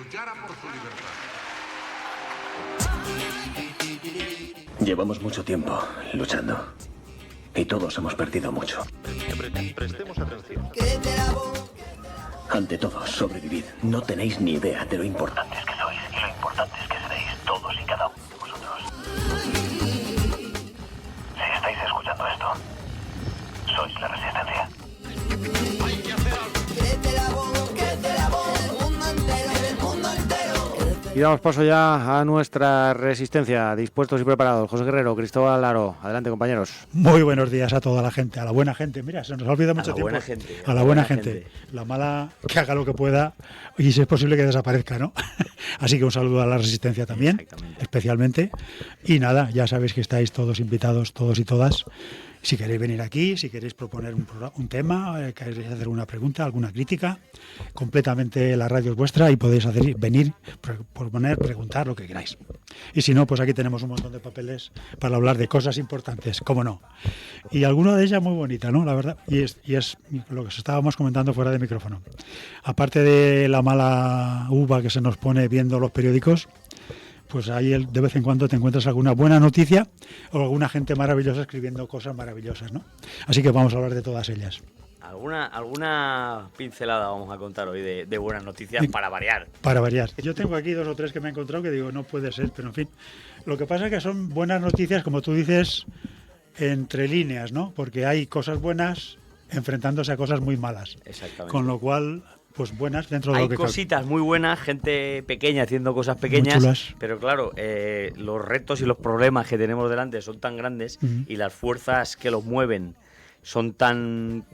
luchará por su libertad. Llevamos mucho tiempo luchando y todos hemos perdido mucho. Prestemos atención. Ante todo, sobrevivid. No tenéis ni idea de lo importantes que sois y lo importantes que seréis todos y cada uno de vosotros. Si estáis escuchando esto, sois la resistencia. Y damos paso ya a nuestra resistencia. Dispuestos y preparados. José Guerrero, Cristóbal Aro. Adelante, compañeros. Muy buenos días a toda la gente, a la buena gente. Mira, se nos ha olvidado mucho tiempo. A la buena gente. La mala, que haga lo que pueda y si es posible que desaparezca, ¿no? Así que un saludo a la resistencia también, especialmente. Y nada, ya sabéis que estáis todos invitados, todos y todas. Si queréis venir aquí, si queréis proponer un tema, queréis hacer una pregunta, alguna crítica, completamente la radio es vuestra y podéis venir, proponer, preguntar lo que queráis. Y si no, pues aquí tenemos un montón de papeles para hablar de cosas importantes, cómo no. Y alguna de ellas muy bonita, ¿no? La verdad, y es lo que estábamos comentando fuera de micrófono. Aparte de la mala uva que se nos pone viendo los periódicos, pues ahí de vez en cuando te encuentras alguna buena noticia o alguna gente maravillosa escribiendo cosas maravillosas, ¿no? Así que vamos a hablar de todas ellas. ¿Alguna pincelada vamos a contar hoy de buenas noticias para variar? Para variar. Yo tengo aquí 2 o 3 que me he encontrado que digo, no puede ser, pero en fin. Lo que pasa es que son buenas noticias, como tú dices, entre líneas, ¿no? Porque hay cosas buenas enfrentándose a cosas muy malas. Exactamente. Con lo cual, pues buenas dentro de lo que hay cositas muy buenas, gente pequeña haciendo cosas pequeñas, pero claro, los retos y los problemas que tenemos delante son tan grandes y las fuerzas que los mueven son tan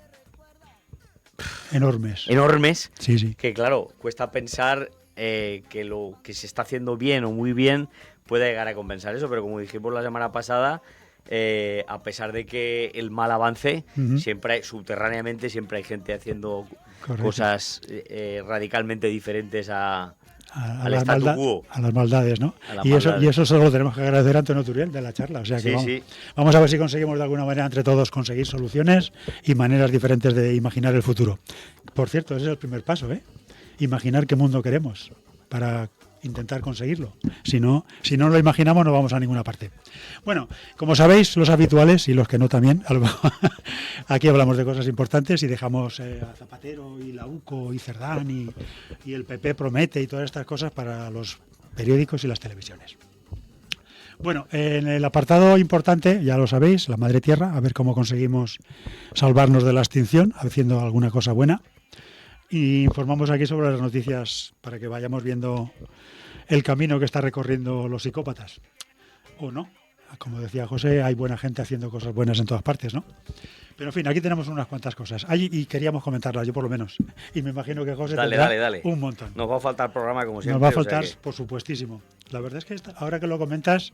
enormes, sí. Que claro, cuesta pensar que lo que se está haciendo bien o muy bien puede llegar a compensar eso, pero como dijimos la semana pasada, a pesar de que el mal avance, subterráneamente siempre hay gente haciendo cosas radicalmente diferentes al statu quo. A las maldades, ¿no? Y eso solo lo tenemos que agradecer a Antonio Turiel de la charla. O sea que vamos a ver si conseguimos de alguna manera entre todos conseguir soluciones y maneras diferentes de imaginar el futuro. Por cierto, ese es el primer paso, ¿eh? Imaginar qué mundo queremos para intentar conseguirlo. Si no lo imaginamos no vamos a ninguna parte. Bueno, como sabéis, los habituales y los que no también, aquí hablamos de cosas importantes y dejamos a Zapatero y la UCO y Cerdán y el PP promete y todas estas cosas para los periódicos y las televisiones. Bueno, en el apartado importante, ya lo sabéis, la madre tierra, a ver cómo conseguimos salvarnos de la extinción, haciendo alguna cosa buena. Y informamos aquí sobre las noticias para que vayamos viendo el camino que está recorriendo los psicópatas. O no, como decía José, hay buena gente haciendo cosas buenas en todas partes, ¿no? Pero en fin, aquí tenemos unas cuantas cosas. Y queríamos comentarlas, yo por lo menos. Y me imagino que José tendrá un montón. Nos va a faltar programa como siempre. Nos va a faltar, por supuestísimo. La verdad es que ahora que lo comentas,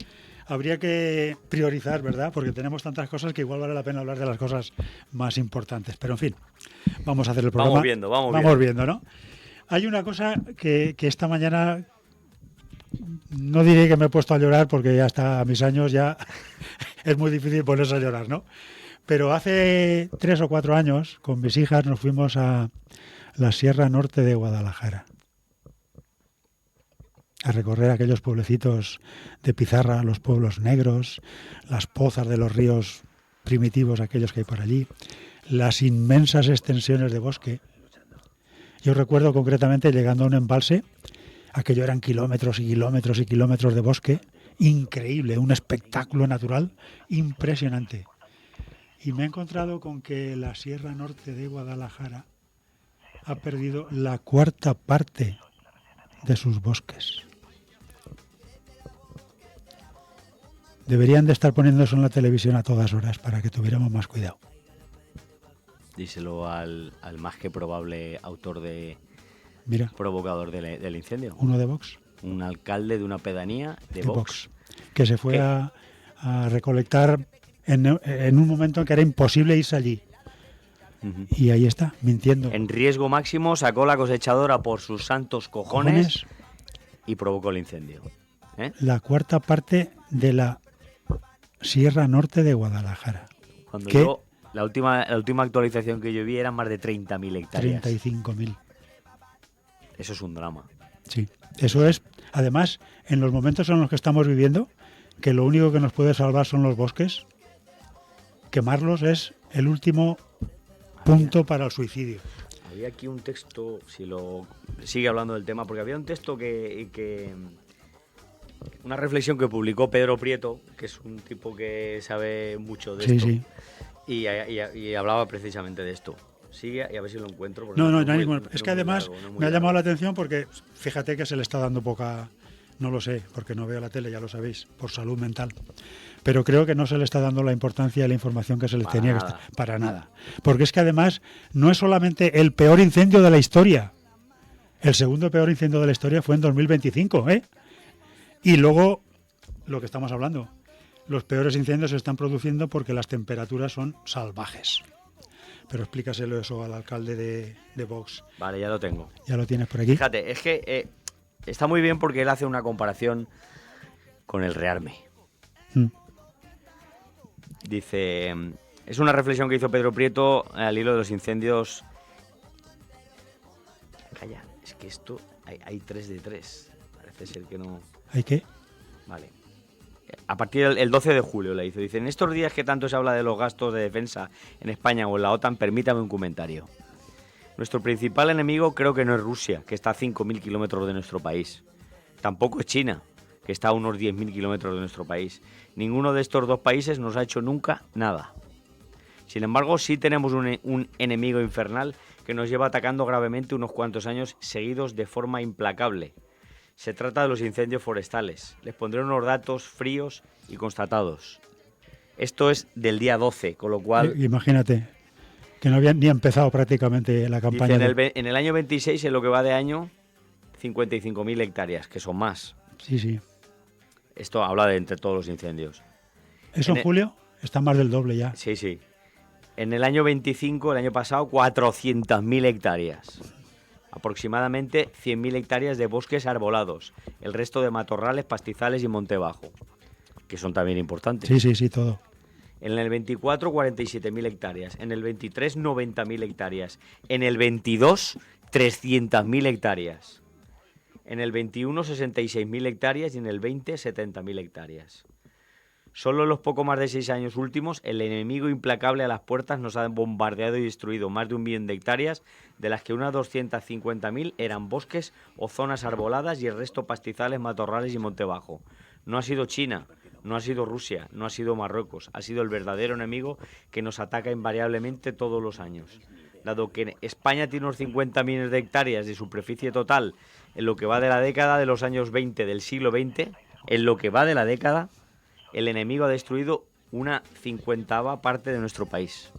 habría que priorizar, ¿verdad? Porque tenemos tantas cosas que igual vale la pena hablar de las cosas más importantes. Pero en fin, vamos a hacer el programa. Vamos viendo, ¿no? Hay una cosa que esta mañana, no diré que me he puesto a llorar porque ya hasta a mis años ya es muy difícil ponerse a llorar, ¿no? Pero hace 3 o 4 años, con mis hijas, nos fuimos a la Sierra Norte de Guadalajara a recorrer aquellos pueblecitos de pizarra, los pueblos negros, las pozas de los ríos primitivos, aquellos que hay por allí, las inmensas extensiones de bosque. Yo recuerdo concretamente llegando a un embalse, aquello eran kilómetros y kilómetros y kilómetros de bosque, increíble, un espectáculo natural impresionante. Y me he encontrado con que la Sierra Norte de Guadalajara ha perdido la 4ª parte de sus bosques. Deberían de estar poniendo eso en la televisión a todas horas para que tuviéramos más cuidado. Díselo al más que probable autor provocador del incendio. Uno de Vox. Un alcalde de una pedanía de Vox. Que se fue a recolectar en un momento en que era imposible irse allí. Y ahí está, mintiendo. En riesgo máximo sacó la cosechadora por sus santos cojones y provocó el incendio. La 4ª parte de la Sierra Norte de Guadalajara. Cuando la última actualización que yo vi eran más de 30.000 hectáreas. 35.000. Eso es un drama. Sí, eso es. Además, en los momentos en los que estamos viviendo, que lo único que nos puede salvar son los bosques, quemarlos es el último punto para el suicidio. Había aquí un texto, si lo sigue hablando del tema, porque había un texto una reflexión que publicó Pedro Prieto, que es un tipo que sabe mucho de esto, Sí. Y hablaba precisamente de esto. Sigue y a ver si lo encuentro. No, es que además me ha llamado la atención porque fíjate que se le está dando poca, no lo sé, porque no veo la tele, ya lo sabéis, por salud mental, pero creo que no se le está dando la importancia y la información que se le tenía que estar, para nada. Porque es que además no es solamente el peor incendio de la historia, el segundo peor incendio de la historia fue en 2025, ¿eh? Y luego, lo que estamos hablando, los peores incendios se están produciendo porque las temperaturas son salvajes. Pero explícaselo eso al alcalde de Vox. Vale, ya lo tengo. ¿Ya lo tienes por aquí? Fíjate, es que está muy bien porque él hace una comparación con el rearme. Dice, es una reflexión que hizo Pedro Prieto al hilo de los incendios. Calla, es que esto hay 3 de 3. Parece ser que no... ¿Hay qué? Vale. A partir del 12 de julio le hizo. Dice, en estos días que tanto se habla de los gastos de defensa en España o en la OTAN, permítame un comentario. Nuestro principal enemigo creo que no es Rusia, que está a 5.000 kilómetros de nuestro país. Tampoco es China, que está a unos 10.000 kilómetros de nuestro país. Ninguno de estos dos países nos ha hecho nunca nada. Sin embargo, sí tenemos un enemigo infernal que nos lleva atacando gravemente unos cuantos años seguidos de forma implacable. Se trata de los incendios forestales. Les pondré unos datos fríos y constatados. Esto es del día 12, con lo cual... Imagínate, que no habían ni empezado prácticamente la campaña. Dice, en el año 26, en lo que va de año, 55.000 hectáreas, que son más. Sí. Esto habla de entre todos los incendios. ¿Eso en julio? Está más del doble ya. Sí. En el año 25, el año pasado, 400.000 hectáreas. Aproximadamente 100.000 hectáreas de bosques arbolados, el resto de matorrales, pastizales y monte bajo, que son también importantes. Sí, todo. En el 24, 47.000 hectáreas. En el 23, 90.000 hectáreas. En el 22, 300.000 hectáreas. En el 21, 66.000 hectáreas y en el 20, 70.000 hectáreas. Solo en los poco más de 6 años últimos, el enemigo implacable a las puertas nos ha bombardeado y destruido más de 1 millón de hectáreas, de las que unas 250.000 eran bosques o zonas arboladas y el resto pastizales, matorrales y monte bajo. No ha sido China, no ha sido Rusia, no ha sido Marruecos, ha sido el verdadero enemigo que nos ataca invariablemente todos los años. Dado que España tiene unos 50 millones de hectáreas de superficie total en lo que va de la década de los años 20 del siglo XX, en lo que va de la década, el enemigo ha destruido una 50ª parte de nuestro país.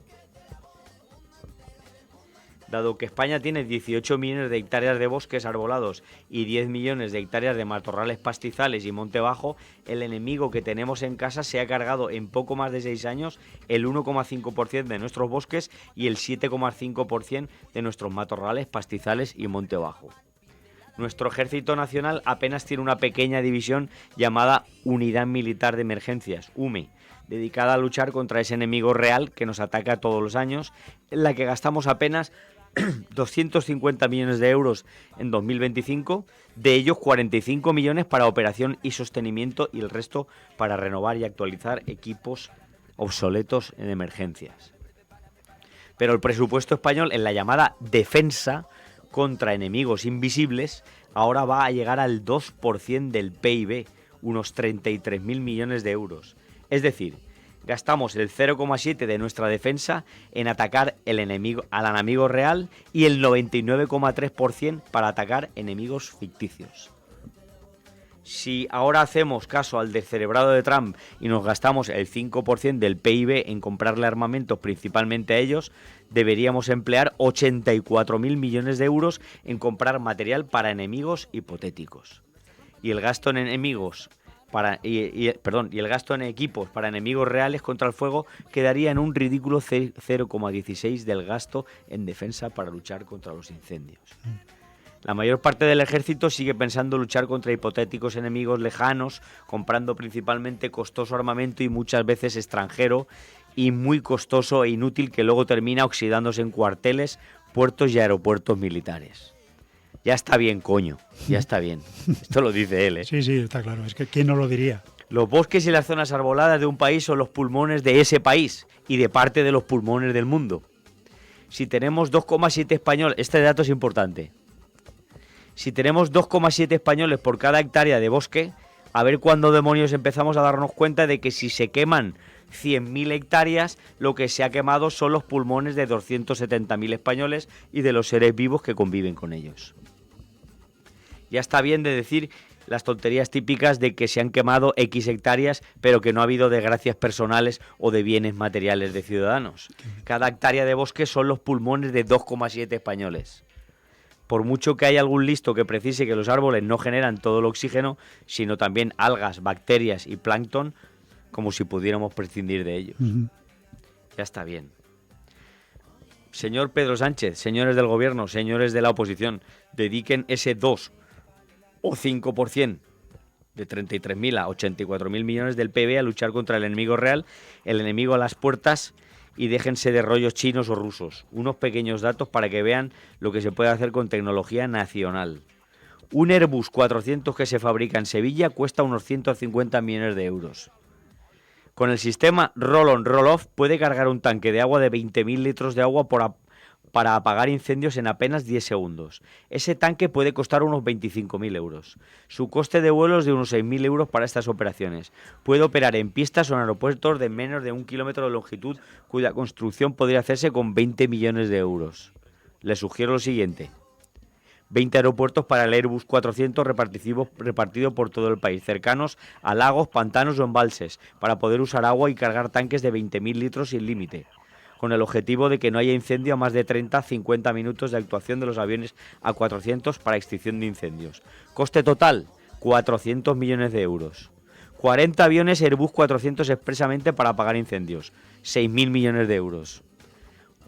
Dado que España tiene 18 millones de hectáreas de bosques arbolados y 10 millones de hectáreas de matorrales pastizales y monte bajo, el enemigo que tenemos en casa se ha cargado en poco más de 6 años el 1,5% de nuestros bosques y el 7,5% de nuestros matorrales pastizales y monte bajo. Nuestro Ejército Nacional apenas tiene una pequeña división llamada Unidad Militar de Emergencias, UME, dedicada a luchar contra ese enemigo real que nos ataca todos los años, en la que gastamos apenas 250 millones de euros en 2025, de ellos 45 millones para operación y sostenimiento y el resto para renovar y actualizar equipos obsoletos en emergencias. Pero el presupuesto español en la llamada defensa contra enemigos invisibles ahora va a llegar al 2% del PIB, unos 33.000 millones de euros. Es decir, gastamos el 0,7% de nuestra defensa en atacar al enemigo real y el 99,3% para atacar enemigos ficticios. Si ahora hacemos caso al descerebrado de Trump y nos gastamos el 5% del PIB en comprarle armamentos principalmente a ellos, deberíamos emplear 84.000 millones de euros en comprar material para enemigos hipotéticos. Y el gasto en equipos para enemigos reales contra el fuego quedaría en un ridículo 0,16 del gasto en defensa para luchar contra los incendios. La mayor parte del ejército sigue pensando luchar contra hipotéticos enemigos lejanos, comprando principalmente costoso armamento y muchas veces extranjero y muy costoso e inútil que luego termina oxidándose en cuarteles, puertos y aeropuertos militares. Ya está bien, coño, ya está bien. Esto lo dice él, ¿eh? Sí, está claro. Es que ¿quién no lo diría? Los bosques y las zonas arboladas de un país son los pulmones de ese país y de parte de los pulmones del mundo. Si tenemos 2,7 españoles, este dato es importante. Si tenemos 2,7 españoles por cada hectárea de bosque, a ver cuándo demonios empezamos a darnos cuenta de que si se queman 100.000 hectáreas, lo que se ha quemado son los pulmones de 270.000 españoles y de los seres vivos que conviven con ellos. Ya está bien de decir las tonterías típicas de que se han quemado X hectáreas, pero que no ha habido desgracias personales o de bienes materiales de ciudadanos. Cada hectárea de bosque son los pulmones de 2,7 españoles. Por mucho que haya algún listo que precise que los árboles no generan todo el oxígeno, sino también algas, bacterias y plancton, como si pudiéramos prescindir de ellos. Ya está bien. Señor Pedro Sánchez, señores del gobierno, señores de la oposición, dediquen ese 2 o 5% de 33.000 a 84.000 millones del PIB a luchar contra el enemigo real, el enemigo a las puertas, y déjense de rollos chinos o rusos. Unos pequeños datos para que vean lo que se puede hacer con tecnología nacional. Un Airbus 400 que se fabrica en Sevilla cuesta unos 150 millones de euros. Con el sistema Roll-on, Roll-off puede cargar un tanque de agua de 20.000 litros de agua para apagar incendios en apenas 10 segundos. Ese tanque puede costar unos 25.000 euros. Su coste de vuelo es de unos 6.000 euros para estas operaciones. Puede operar en pistas o en aeropuertos de menos de 1 kilómetro de longitud, cuya construcción podría hacerse con 20 millones de euros. Les sugiero lo siguiente: 20 aeropuertos para el Airbus 400 repartido por todo el país, cercanos a lagos, pantanos o embalses, para poder usar agua y cargar tanques de 20.000 litros sin límite, con el objetivo de que no haya incendio a más de 30-50 minutos de actuación de los aviones A400 para extinción de incendios. Coste total, 400 millones de euros. 40 aviones Airbus 400 expresamente para apagar incendios, 6.000 millones de euros.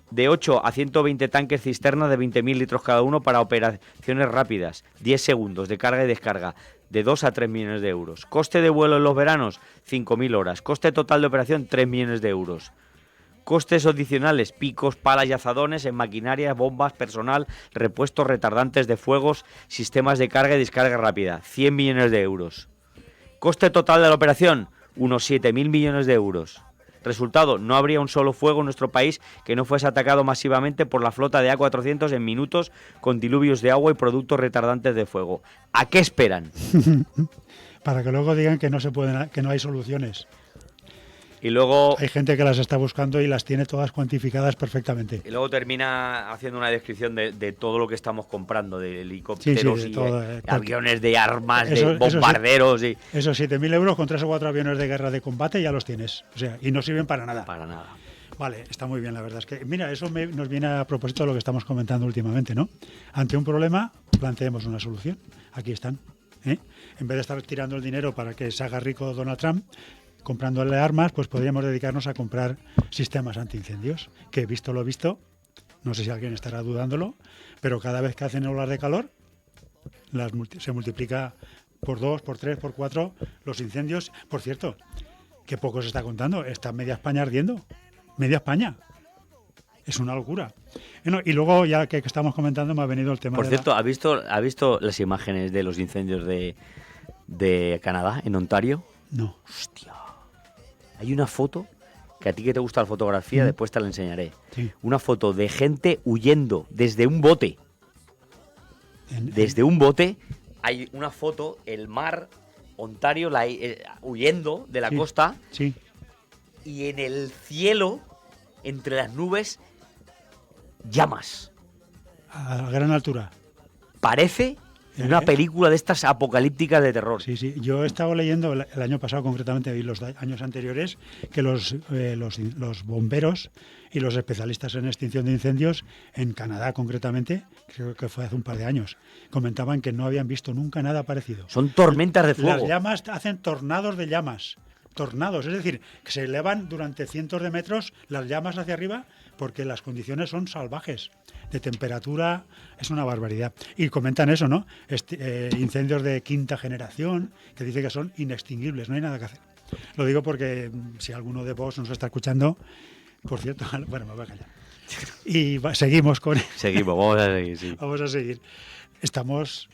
De 8 a 120 tanques cisterna de 20.000 litros cada uno para operaciones rápidas, 10 segundos de carga y descarga, de 2 a 3 millones de euros. Coste de vuelo en los veranos, 5.000 horas. Coste total de operación, 3 millones de euros. Costes adicionales, picos, palas y azadones en maquinaria, bombas, personal, repuestos, retardantes de fuegos, sistemas de carga y descarga rápida, 100 millones de euros. Coste total de la operación, unos 7.000 millones de euros. Resultado, no habría un solo fuego en nuestro país que no fuese atacado masivamente por la flota de A400 en minutos con diluvios de agua y productos retardantes de fuego. ¿A qué esperan? Para que luego digan que no se pueden, que no hay soluciones. Y luego hay gente que las está buscando y las tiene todas cuantificadas perfectamente. Y luego termina haciendo una descripción de todo lo que estamos comprando, de helicópteros aviones de armas, de bombarderos. Esos 7.000 euros con 3 o 4 aviones de guerra de combate ya los tienes. O sea, y no sirven para nada. Para nada. Vale, está muy bien, la verdad es que, mira, eso nos viene a propósito de lo que estamos comentando últimamente, ¿no? Ante un problema, planteemos una solución. Aquí están. En vez de estar tirando el dinero para que se haga rico Donald Trump, comprándole armas, pues podríamos dedicarnos a comprar sistemas antiincendios, que visto lo visto, no sé si alguien estará dudándolo, pero cada vez que hacen olas de calor, se multiplica por 2, por 3, por 4 los incendios. Por cierto, que poco se está contando, está media España ardiendo, media España. Es una locura. Bueno, y luego, ya que estamos comentando, me ha venido el tema Por cierto, ¿ha visto las imágenes de los incendios de Canadá, en Ontario? No. Hostia. Hay una foto, que a ti que te gusta la fotografía, después te la enseñaré. Sí. Una foto de gente huyendo desde un bote. Desde un bote hay una foto, el mar, Ontario, huyendo de la costa. Sí. Y en el cielo, entre las nubes, llamas. A gran altura. Parece una película de estas apocalípticas de terror. Sí, sí. Yo he estado leyendo el año pasado, concretamente, y los años anteriores, que los bomberos y los especialistas en extinción de incendios, en Canadá concretamente, creo que fue hace un par de años, comentaban que no habían visto nunca nada parecido. Son tormentas de fuego. Las llamas hacen tornados de llamas. Tornados, es decir, que se elevan durante cientos de metros las llamas hacia arriba porque las condiciones son salvajes. De temperatura es una barbaridad. Y comentan eso, ¿no? Incendios de quinta generación, que dice que son inextinguibles, no hay nada que hacer. Lo digo porque si alguno de vos nos está escuchando, por cierto, bueno, me voy a callar. Y seguimos con... Seguimos, vamos a seguir, sí. Vamos a seguir. estamos,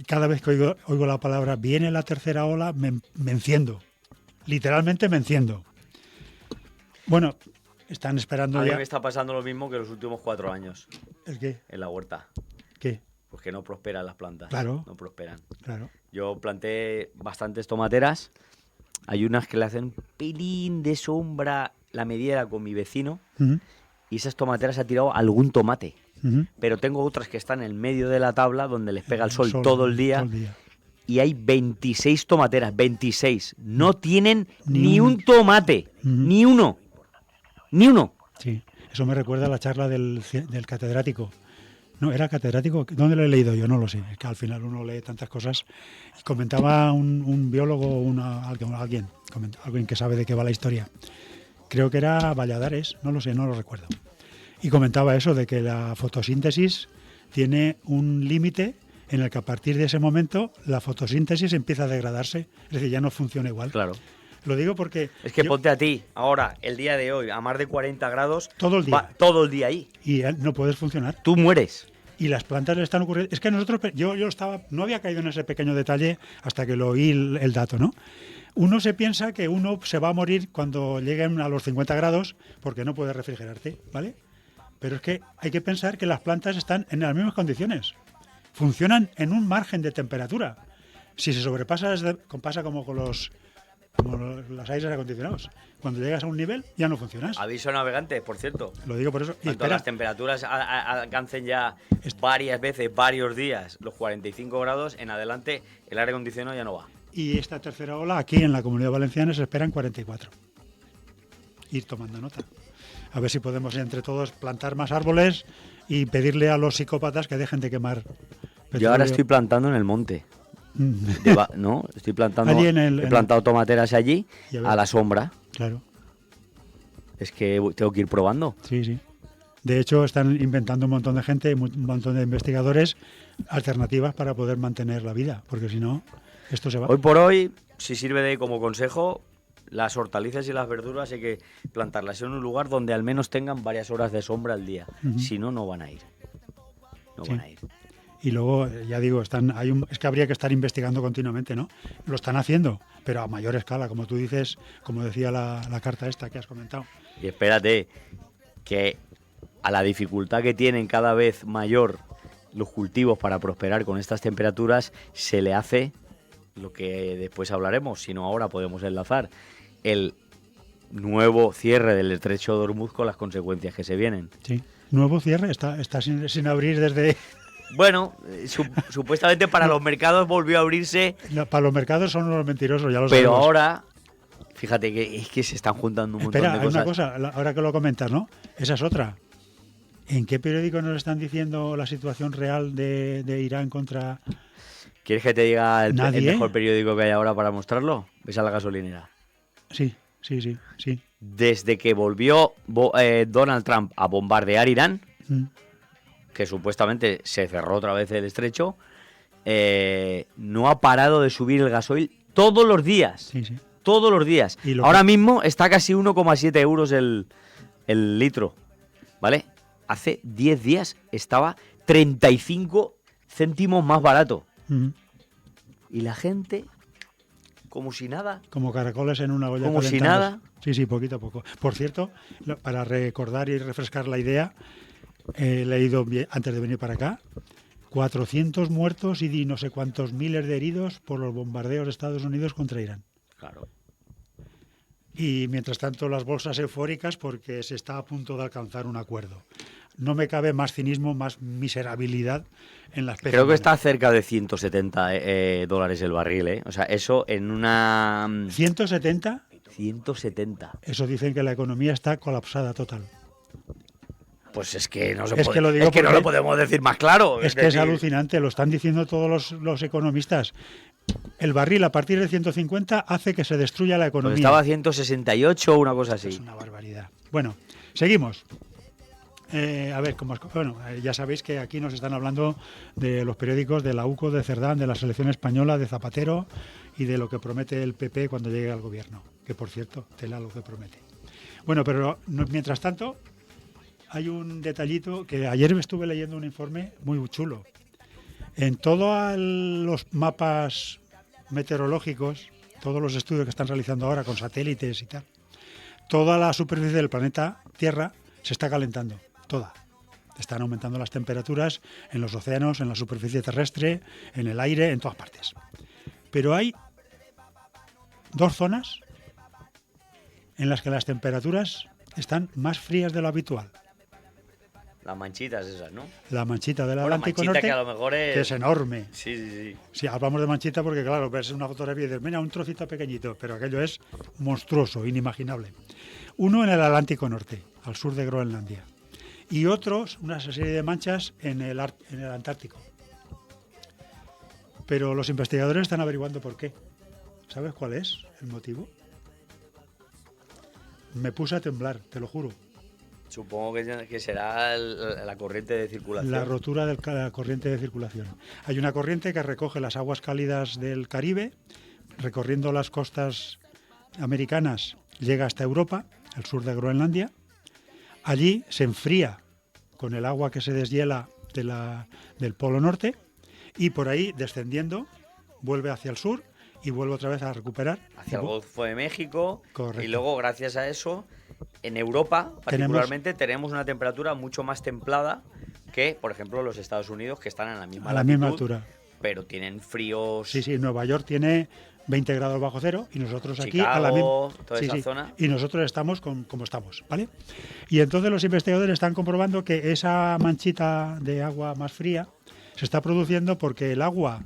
cada vez que oigo la palabra viene la tercera ola, me enciendo. Literalmente me enciendo. Bueno, están esperando A mí ya. me está pasando lo mismo que los últimos 4 años ¿El qué? en la huerta. ¿Qué? Pues que no prosperan las plantas. Claro. No prosperan. Claro. Yo planté bastantes tomateras. Hay unas que le hacen un pelín de sombra la mediera con mi vecino. Ujú, Y esas tomateras ha tirado algún tomate. ujú. Pero tengo otras que están en el medio de la tabla donde les pega el sol todo el día. Y hay 26 tomateras, 26. No tienen ni un tomate, ni uno. Ni uno. Sí, eso me recuerda a la charla del catedrático. No, ¿era catedrático? ¿Dónde lo he leído? Yo no lo sé. Es que al final uno lee tantas cosas. Y comentaba un biólogo, alguien que sabe de qué va la historia. Creo que era Valladares, no lo sé, no lo recuerdo. Y comentaba eso, de que la fotosíntesis tiene un límite en el que a partir de ese momento la fotosíntesis empieza a degradarse. Es decir, ya no funciona igual. Claro. Lo digo porque... Es que ponte a ti, ahora, el día de hoy, a más de 40 grados. Todo el día. Va todo el día ahí. Y no puedes funcionar. Tú mueres. Y las plantas le están ocurriendo. Es que nosotros, yo no había caído en ese pequeño detalle hasta que lo oí el dato, ¿no? Uno se piensa que uno se va a morir cuando lleguen a los 50 grados porque no puede refrigerarte, ¿vale? Pero es que hay que pensar que las plantas están en las mismas condiciones. Funcionan en un margen de temperatura. Si se sobrepasa, pasa como con los aires acondicionados. Cuando llegas a un nivel, ya no funcionas. Aviso navegante, por cierto. Lo digo por eso. Y Cuando las temperaturas alcancen ya varias veces, varios días, los 45 grados, en adelante el aire acondicionado ya no va. Y esta tercera ola, aquí en la Comunidad Valenciana, se esperan 44. Ir tomando nota. A ver si podemos entre todos plantar más árboles y pedirle a los psicópatas que dejen de quemar petróleo. Yo ahora estoy plantando en el monte. No, estoy plantando. Allí he plantado tomateras allí a la sombra. Claro. Es que tengo que ir probando. Sí, sí. De hecho, están inventando un montón de gente, un montón de investigadores, alternativas para poder mantener la vida, porque si no, esto se va. Hoy por hoy, si sirve como consejo, las hortalizas y las verduras hay que plantarlas en un lugar donde al menos tengan varias horas de sombra al día. Si no, no van a ir. No van a ir. Y luego, ya digo, es que habría que estar investigando continuamente, ¿no? Lo están haciendo, pero a mayor escala, como tú dices, como decía la carta esta que has comentado. Y espérate, que a la dificultad que tienen cada vez mayor los cultivos para prosperar con estas temperaturas, se le hace lo que después hablaremos, si no ahora podemos enlazar, el nuevo cierre del estrecho de Hormuz con las consecuencias que se vienen. Sí, nuevo cierre, está sin abrir desde... Bueno, supuestamente para los mercados volvió a abrirse. No, para los mercados son unos mentirosos, ya lo sabemos. Pero ahora, fíjate que es que se están juntando un montón de cosas. Espera, hay una cosa, ahora que lo comentas, ¿no? Esa es otra. ¿En qué periódico nos están diciendo la situación real de Irán contra...? ¿Quieres que te diga el mejor periódico que hay ahora para mostrarlo? Ves a la gasolinera. Sí. Desde que volvió Donald Trump a bombardear Irán, que supuestamente se cerró otra vez el estrecho, no ha parado de subir el gasoil todos los días. Sí. Todos los días. Ahora mismo está casi 1,7 euros el litro, ¿vale? Hace 10 días estaba 35 céntimos más barato. Y la gente, como si nada. Como caracoles en una olla. Como si nada. Sí, poquito a poco. Por cierto, para recordar y refrescar la idea, he leído antes de venir para acá, 400 muertos y no sé cuántos miles de heridos por los bombardeos de Estados Unidos contra Irán. Claro. Y mientras tanto las bolsas eufóricas porque se está a punto de alcanzar un acuerdo. No me cabe más cinismo, más miserabilidad en la especie. Creo que está cerca de 170 dólares el barril, ¿eh? O sea, eso en una... ¿170? 170. Eso dicen que la economía está colapsada total. Pues es que no lo podemos decir más claro. Es que es alucinante, lo están diciendo todos los economistas. El barril a partir de 150 hace que se destruya la economía. Pues estaba a 168 o una cosa así. Es una barbaridad. Bueno, seguimos. A ver, ya sabéis que aquí nos están hablando de los periódicos de la UCO, de Cerdán, de la selección española, de Zapatero y de lo que promete el PP cuando llegue al gobierno. Que por cierto, tela lo que promete. Bueno, pero mientras tanto, hay un detallito que ayer estuve leyendo un informe muy chulo. En todos los mapas meteorológicos, todos los estudios que están realizando ahora con satélites y tal, toda la superficie del planeta Tierra se está calentando, toda. Están aumentando las temperaturas en los océanos, en la superficie terrestre, en el aire, en todas partes. Pero hay 2 zonas en las que las temperaturas están más frías de lo habitual. Las manchitas esas, ¿no? La manchita del Bueno, Atlántico manchita Norte, que a lo mejor que es enorme. Sí. Sí, hablamos de manchita porque, claro, ves una fotografía y dices, mira, un trocito pequeñito, pero aquello es monstruoso, inimaginable. Uno en el Atlántico Norte, al sur de Groenlandia. Y otros, una serie de manchas en el Antártico. Pero los investigadores están averiguando por qué. ¿Sabes cuál es el motivo? Me puse a temblar, te lo juro. Supongo que será la corriente de circulación. La rotura de la corriente de circulación. Hay una corriente que recoge las aguas cálidas del Caribe, recorriendo las costas americanas, llega hasta Europa, al sur de Groenlandia. Allí se enfría con el agua que se deshiela del Polo Norte y por ahí, descendiendo, vuelve hacia el sur y vuelve otra vez a recuperar. Hacia el Golfo de México. Correcto. Y luego, gracias a eso, en Europa, particularmente, tenemos una temperatura mucho más templada que, por ejemplo, los Estados Unidos, que están a la misma latitud, misma altura. Pero tienen fríos. Sí, Nueva York tiene 20 grados bajo cero y nosotros aquí Chicago, a la misma toda esa zona. Y nosotros estamos como estamos, ¿vale? Y entonces los investigadores están comprobando que esa manchita de agua más fría se está produciendo porque el agua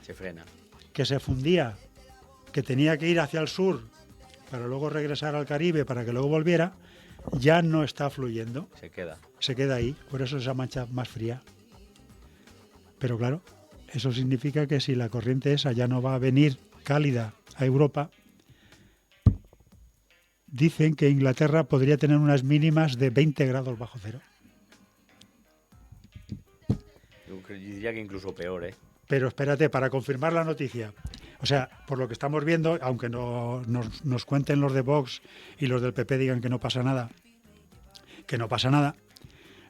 se frena, que se fundía, que tenía que ir hacia el sur para luego regresar al Caribe para que luego volviera, ya no está fluyendo. Se queda ahí, por eso esa mancha más fría. Pero claro, eso significa que si la corriente esa ya no va a venir cálida a Europa, dicen que Inglaterra podría tener unas mínimas de 20 grados bajo cero. Yo diría que incluso peor, ¿eh? Pero espérate, para confirmar la noticia, o sea, por lo que estamos viendo, aunque nos cuenten los de Vox y los del PP digan que no pasa nada,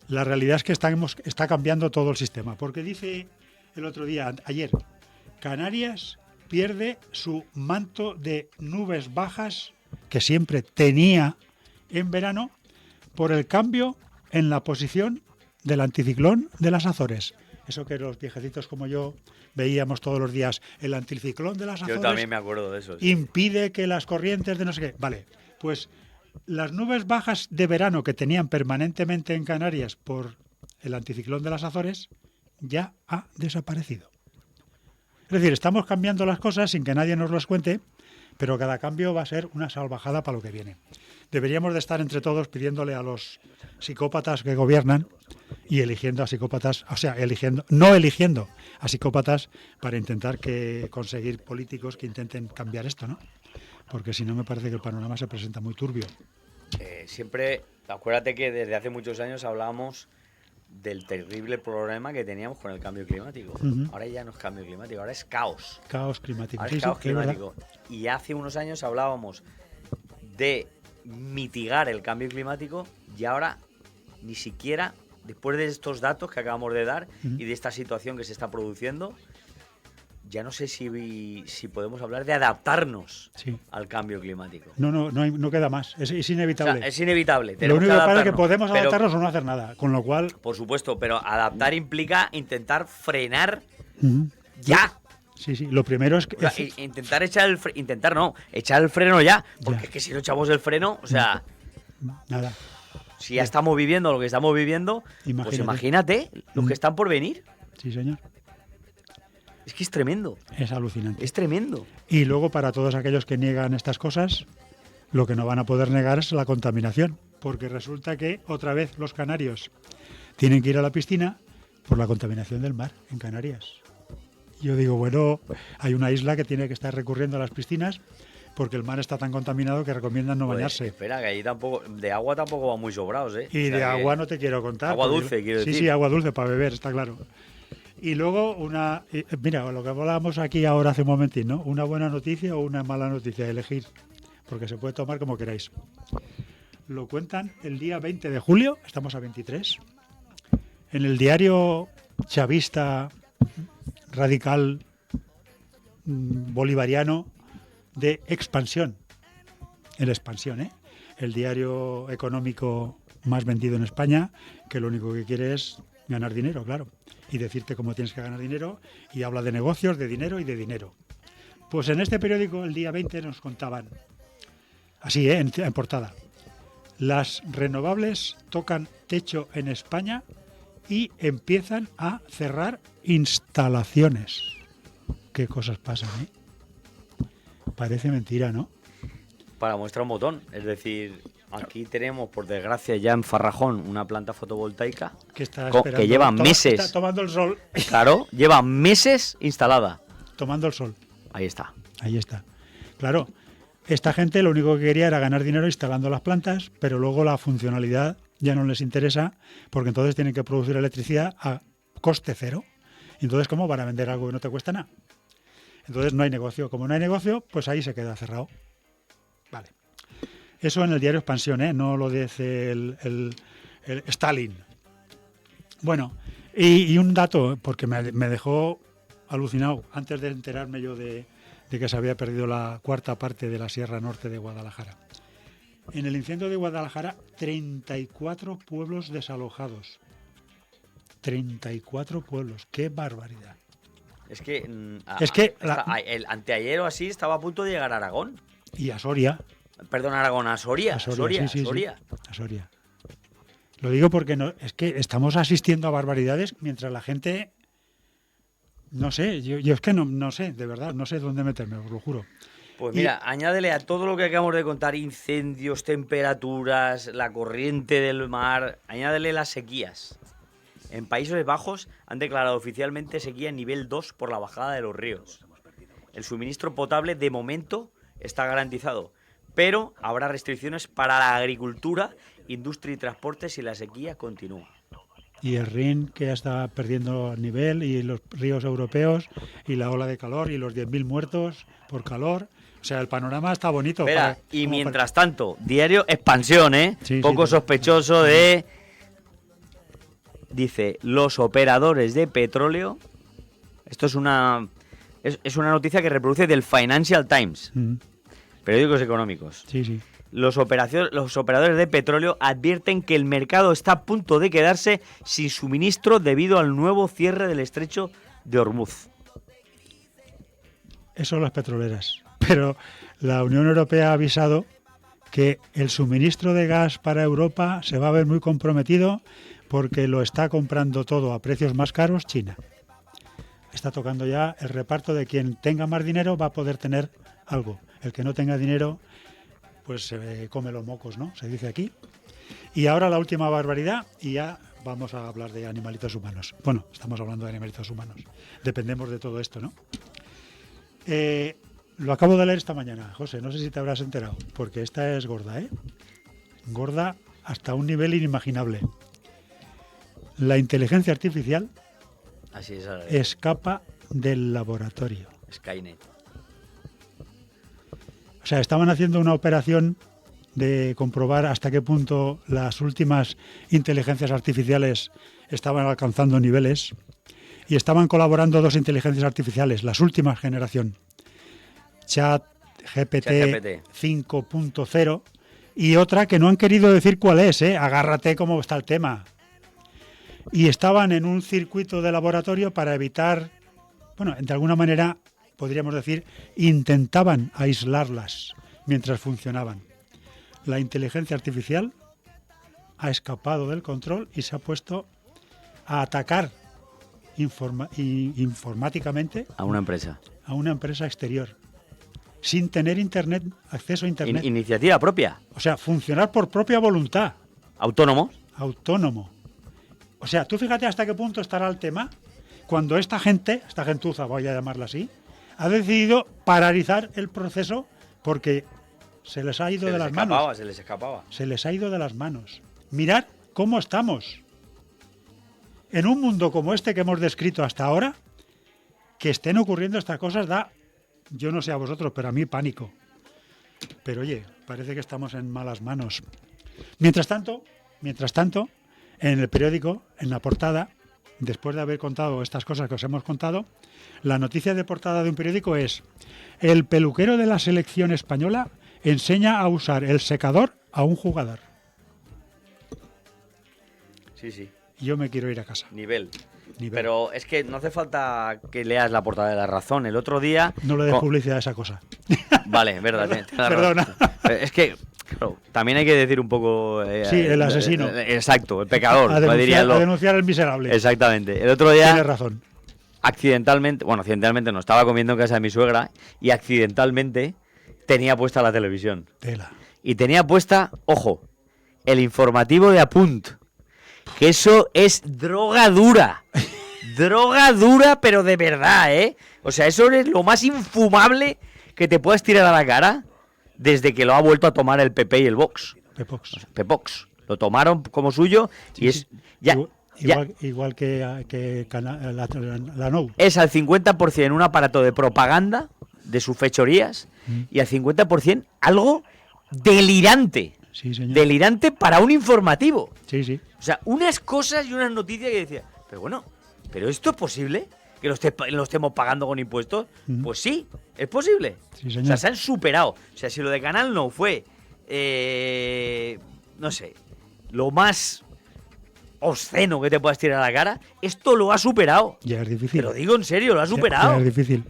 la realidad es que está cambiando todo el sistema, porque dice el otro día, ayer, Canarias pierde su manto de nubes bajas que siempre tenía en verano por el cambio en la posición del anticiclón de las Azores. Eso que los viejecitos como yo veíamos todos los días, el anticiclón de las Azores. Yo también me acuerdo de eso. Sí. Impide que las corrientes de no sé qué. Vale, pues las nubes bajas de verano que tenían permanentemente en Canarias por el anticiclón de las Azores ya ha desaparecido. Es decir, estamos cambiando las cosas sin que nadie nos las cuente, pero cada cambio va a ser una salvajada para lo que viene. Deberíamos de estar entre todos pidiéndole a los psicópatas que gobiernan y eligiendo a psicópatas, o sea, no eligiendo a psicópatas para intentar conseguir políticos que intenten cambiar esto, ¿no? Porque si no me parece que el panorama se presenta muy turbio. Siempre, acuérdate que desde hace muchos años hablábamos del terrible problema que teníamos con el cambio climático. Uh-huh. Ahora ya no es cambio climático, ahora es caos. Caos climático. Ahora es caos climático. Y hace unos años hablábamos de mitigar el cambio climático y ahora ni siquiera, después de estos datos que acabamos de dar y de esta situación que se está produciendo, ya no sé si podemos hablar de adaptarnos al cambio climático. No queda más. Es inevitable. O sea, es inevitable. Lo único que pasa es que podemos adaptarnos o no hacer nada. Con lo cual. Por supuesto, pero adaptar implica intentar frenar ya. Sí. Lo primero es que. O sea, intentar echar el freno ya. Porque es que si no echamos el freno, o sea. Nada. Si ya estamos viviendo lo que estamos viviendo, pues imagínate los que están por venir. Sí, señor. Es que es tremendo. Es alucinante. Es tremendo. Y luego, para todos aquellos que niegan estas cosas, lo que no van a poder negar es la contaminación. Porque resulta que, otra vez, los canarios tienen que ir a la piscina por la contaminación del mar en Canarias. Yo digo, bueno, hay una isla que tiene que estar recurriendo a las piscinas porque el mar está tan contaminado que recomiendan no bañarse. Espera, que allí de agua tampoco van muy sobrados, ¿eh? Y de agua no te quiero contar. Agua dulce, quiero decir. Sí, agua dulce para beber, está claro. Y luego mira, lo que hablábamos aquí ahora hace un momentín, ¿no? Una buena noticia o una mala noticia, elegir, porque se puede tomar como queráis. Lo cuentan el día 20 de julio, estamos a 23, en el diario chavista radical bolivariano de expansión. El Expansión, ¿eh? El diario económico más vendido en España, que lo único que quiere es ganar dinero, claro, y decirte cómo tienes que ganar dinero, y habla de negocios, de dinero y de dinero. Pues en este periódico, el día 20, nos contaban, así, en portada, las renovables tocan techo en España y empiezan a cerrar instalaciones. ¿Qué cosas pasan, eh? Parece mentira, ¿no? Para muestra un botón, es decir, aquí tenemos, por desgracia, ya en Farrajón una planta fotovoltaica que lleva meses. Está tomando el sol. Claro, lleva meses instalada. Tomando el sol. Ahí está. Ahí está. Claro, esta gente lo único que quería era ganar dinero instalando las plantas, pero luego la funcionalidad ya no les interesa, porque entonces tienen que producir electricidad a coste cero. Entonces, ¿cómo van a vender algo que no te cuesta nada? Entonces no hay negocio. Como no hay negocio, pues ahí se queda cerrado. Vale. Eso en el diario Expansión, ¿eh? No lo dice el Stalin. Bueno, y un dato, porque me dejó alucinado antes de enterarme yo de que se había perdido la cuarta parte de la Sierra Norte de Guadalajara. En el incendio de Guadalajara, 34 pueblos desalojados. 34 pueblos. ¡Qué barbaridad! Es que el anteayer o así estaba a punto de llegar a Aragón. Y a Soria. Perdón, Aragón, a Soria. Sí. A Soria. Lo digo porque es que estamos asistiendo a barbaridades mientras la gente... No sé, yo es que no sé, de verdad, no sé dónde meterme, os lo juro. Pues mira, añádele a todo lo que acabamos de contar, incendios, temperaturas, la corriente del mar, añádele las sequías. En Países Bajos han declarado oficialmente sequía en nivel 2 por la bajada de los ríos. El suministro potable de momento está garantizado, pero habrá restricciones para la agricultura, industria y transporte si la sequía continúa. Y el Rin, que ya está perdiendo nivel, y los ríos europeos, y la ola de calor, y los 10.000 muertos por calor. O sea, el panorama está bonito. Espera, y mientras tanto, diario Expansión, ¿eh? Sí, poco sospechoso de... Dice, los operadores de petróleo... Esto es una noticia que reproduce del Financial Times, periódicos económicos. Sí. Los operadores de petróleo advierten que el mercado está a punto de quedarse sin suministro debido al nuevo cierre del estrecho de Hormuz. Eso las petroleras. Pero la Unión Europea ha avisado que el suministro de gas para Europa se va a ver muy comprometido porque lo está comprando todo a precios más caros China. Está tocando ya el reparto de quien tenga más dinero va a poder tener algo. El que no tenga dinero, pues se come los mocos, ¿no? Se dice aquí. Y ahora la última barbaridad, y ya vamos a hablar de animalitos humanos. Bueno, estamos hablando de animalitos humanos. Dependemos de todo esto, ¿no? Lo acabo de leer esta mañana, José, no sé si te habrás enterado, porque esta es gorda, ¿eh? Gorda hasta un nivel inimaginable. La inteligencia artificial Así es, escapa del laboratorio. Skynet. O sea, estaban haciendo una operación de comprobar hasta qué punto las últimas inteligencias artificiales estaban alcanzando niveles y estaban colaborando dos inteligencias artificiales, las últimas generación, ChatGPT 5.0 y otra que no han querido decir cuál es, agárrate cómo está el tema. Y estaban en un circuito de laboratorio para evitar, bueno, de alguna manera podríamos decir, intentaban aislarlas mientras funcionaban. La inteligencia artificial ha escapado del control y se ha puesto a atacar informáticamente a una empresa exterior, sin tener acceso a Internet. Iniciativa propia. O sea, funcionar por propia voluntad. Autónomo. O sea, tú fíjate hasta qué punto estará el tema cuando esta gentuza, voy a llamarla así, ha decidido paralizar el proceso porque se les ha ido de las manos. Se les escapaba. Se les ha ido de las manos. Mirad cómo estamos. En un mundo como este que hemos descrito hasta ahora, que estén ocurriendo estas cosas da, yo no sé a vosotros, pero a mí pánico. Pero oye, parece que estamos en malas manos. Mientras tanto, en el periódico, en la portada, después de haber contado estas cosas que os hemos contado, la noticia de portada de un periódico es: el peluquero de la selección española enseña a usar el secador a un jugador. Sí. Yo me quiero ir a casa. Nivel. Pero es que no hace falta que leas la portada de La Razón. El otro día... No le des publicidad a esa cosa. Vale, verdad. Perdona. Es que, claro, también hay que decir un poco... sí, el asesino. Exacto, el pecador. A denunciar al miserable. Exactamente. El otro día... Tienes razón. Accidentalmente no, estaba comiendo en casa de mi suegra y accidentalmente tenía puesta la televisión. Tela. Y tenía puesta, ojo, el informativo de Apunt. Que eso es droga dura. Droga dura, pero de verdad, ¿eh? O sea, eso es lo más infumable que te puedas tirar a la cara desde que lo ha vuelto a tomar el PP y el Vox. Pepox. Lo tomaron como suyo y es... Ya, igual que la NOU. Es al 50% un aparato de propaganda de sus fechorías y al 50% algo delirante. Sí, señor. Delirante para un informativo. Sí. O sea, unas cosas y unas noticias que decía, pero bueno, ¿pero esto es posible? ¿Que lo estemos pagando con impuestos? Pues sí, es posible. Sí, señor. O sea, se han superado. O sea, si lo de Canal No fue, no sé, lo más obsceno que te puedas tirar a la cara, esto lo ha superado. Ya es difícil. Te lo digo en serio, lo ha superado. Ya es difícil.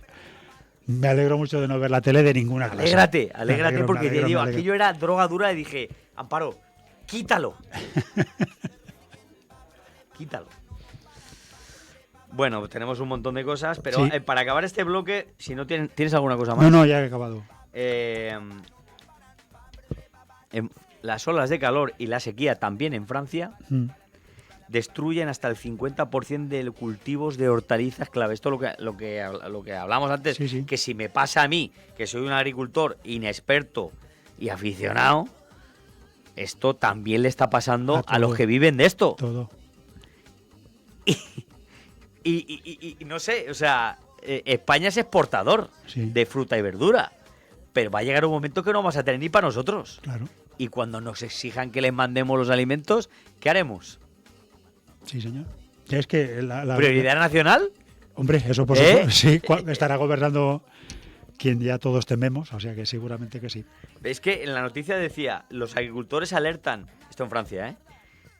Me alegro mucho de no ver la tele de ninguna clase. Alégrate porque te digo, aquello era droga dura y dije, Amparo, quítalo. Quítalo. Bueno, tenemos un montón de cosas, pero sí. Para acabar este bloque, si no tienes alguna cosa más. No, ya he acabado. Las olas de calor y la sequía también en Francia destruyen hasta el 50% de cultivos de hortalizas clave. Esto es lo que hablamos antes, sí. Que si me pasa a mí, que soy un agricultor inexperto y aficionado, esto también le está pasando a los que viven de esto. Todo. Y no sé, o sea, España es exportador de fruta y verdura, pero va a llegar un momento que no vamos a tener ni para nosotros. Claro. Y cuando nos exijan que les mandemos los alimentos, ¿qué haremos? Sí, señor. Es que ¿Prioridad nacional? Hombre, eso por supuesto. Sí, estará gobernando quien ya todos tememos, o sea que seguramente que sí. Es que en la noticia decía, los agricultores alertan, esto en Francia,